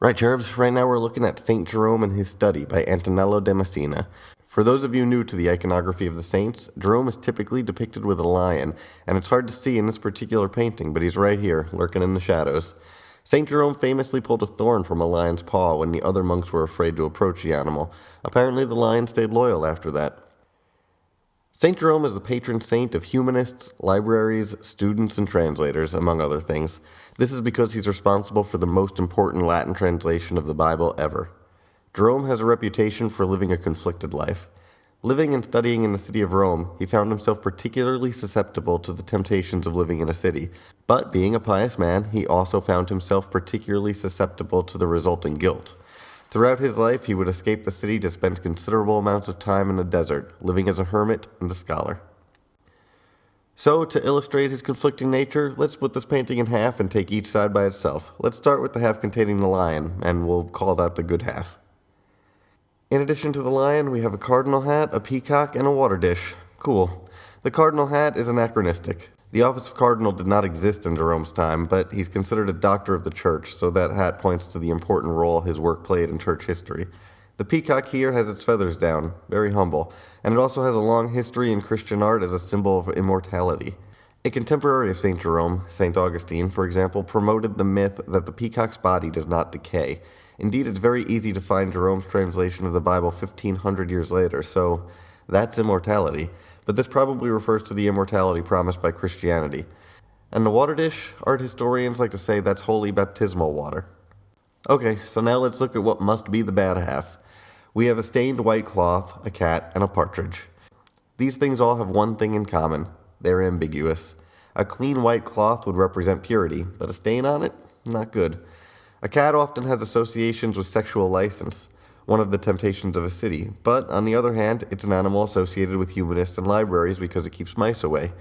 Right, Cherubs, right now we're looking at St. Jerome and his study by Antonello de Messina. For those of you new to the iconography of the saints, Jerome is typically depicted with a lion, and it's hard to see in this particular painting, but he's right here, lurking in the shadows. St. Jerome famously pulled a thorn from a lion's paw when the other monks were afraid to approach the animal. Apparently the lion stayed loyal after that. St. Jerome is the patron saint of humanists, libraries, students, and translators, among other things. This is because he's responsible for the most important Latin translation of the Bible ever. Jerome has a reputation for living a conflicted life. Living and studying in the city of Rome, he found himself particularly susceptible to the temptations of living in a city. But being a pious man, he also found himself particularly susceptible to the resulting guilt. Throughout his life, he would escape the city to spend considerable amounts of time in the desert, living as a hermit and a scholar. So, to illustrate his conflicting nature, let's split this painting in half and take each side by itself. Let's start with the half containing the lion, and we'll call that the good half. In addition to the lion, we have a cardinal hat, a peacock, and a water dish. Cool. The cardinal hat is anachronistic. The office of cardinal did not exist in Jerome's time, but he's considered a doctor of the church, so that hat points to the important role his work played in church history. The peacock here has its feathers down, very humble, and it also has a long history in Christian art as a symbol of immortality. A contemporary of St. Jerome, St. Augustine, for example, promoted the myth that the peacock's body does not decay. Indeed, it's very easy to find Jerome's translation of the Bible 1,500 years later, so that's immortality. But this probably refers to the immortality promised by Christianity. And the water dish, art historians like to say that's holy baptismal water. Okay, so now let's look at what must be the bad half. We have a stained white cloth, a cat, and a partridge. These things all have one thing in common. They're ambiguous. A clean white cloth would represent purity, but a stain on it? Not good. A cat often has associations with sexual license, one of the temptations of a city, but on the other hand, it's an animal associated with humanists and libraries because it keeps mice away.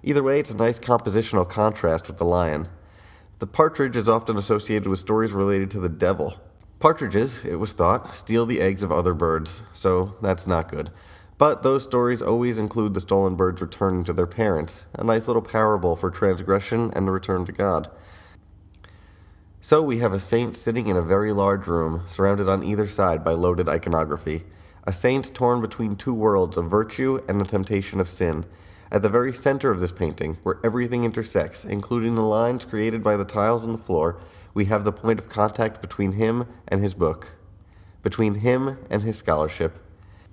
Either way, it's a nice compositional contrast with the lion. The partridge is often associated with stories related to the devil. Partridges, it was thought, steal the eggs of other birds, so that's not good. But those stories always include the stolen birds returning to their parents, a nice little parable for transgression and the return to God. So we have a saint sitting in a very large room, surrounded on either side by loaded iconography. A saint torn between two worlds of virtue and the temptation of sin. At the very center of this painting, where everything intersects, including the lines created by the tiles on the floor, we have the point of contact between him and his book, between him and his scholarship.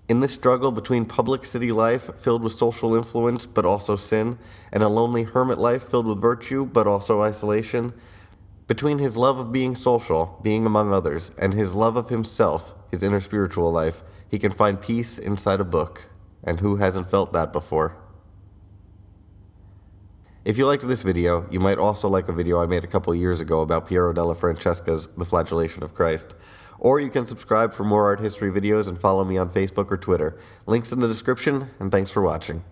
In this struggle between public city life filled with social influence but also sin, and a lonely hermit life filled with virtue but also isolation, between his love of being social, being among others, and his love of himself, his inner spiritual life, he can find peace inside a book. And who hasn't felt that before? If you liked this video, you might also like a video I made a couple years ago about Piero della Francesca's The Flagellation of Christ. Or you can subscribe for more art history videos and follow me on Facebook or Twitter. Links in the description, and thanks for watching.